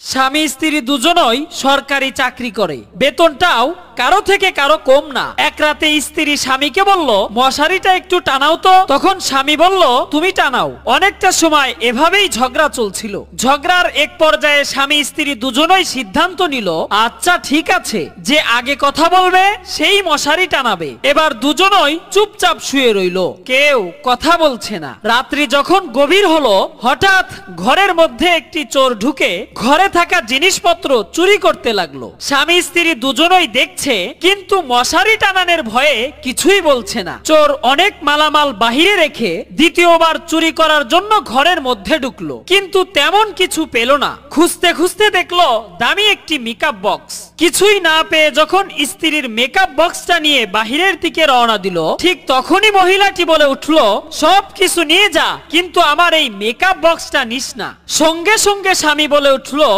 স্বামী স্ত্রী দুজনই সরকারি চাকরি করে, বেতনটাও কারো থেকে কারো কম না। এক রাতে স্ত্রী স্বামীকে বলল, মশারিটা একটু টানাও তো। তখন স্বামী বলল, তুমি টানাও। অনেকটা সময় এভাবেই ঝগড়া চলছিল। ঝগড়ার এক পর্যায়ে স্বামী স্ত্রী দুজনই সিদ্ধান্ত নিল, আচ্ছা ঠিক আছে, যে আগে কথা বলবে সেই মশারি টানাবে। এবার দুজনই চুপচাপ শুয়ে রইল, কেউ কথা বলছে না। রাত্রি যখন গভীর হলো, হঠাৎ ঘরের মধ্যে একটি চোর ঢুকে ঘরে থাকা জিনিসপত্র চুরি করতে লাগলো। স্বামী স্ত্রী দুজনই দেখছে, কিন্তু মশারি টানানোর ভয়ে কিছুই বলছে না। চোর অনেক মালামাল বাহিরে রেখে দ্বিতীয়বার চুরি করার জন্য ঘরের মধ্যে ঢুকলো, কিন্তু তেমন কিছু পেল না। খুঁজতে খুঁজতে দেখলো দামি একটি মেকআপ বক্স। কিছুই না পেয়ে যখন স্ত্রীর মেকআপ বক্সটা নিয়ে বাহিরের দিকে রওনা দিল, ঠিক তখনই মহিলাটি বলে উঠলো, সব কিছু নিয়ে যা, কিন্তু আমার এই মেকআপ বক্সটা নিস না। সঙ্গে সঙ্গে স্বামী বলে উঠলো,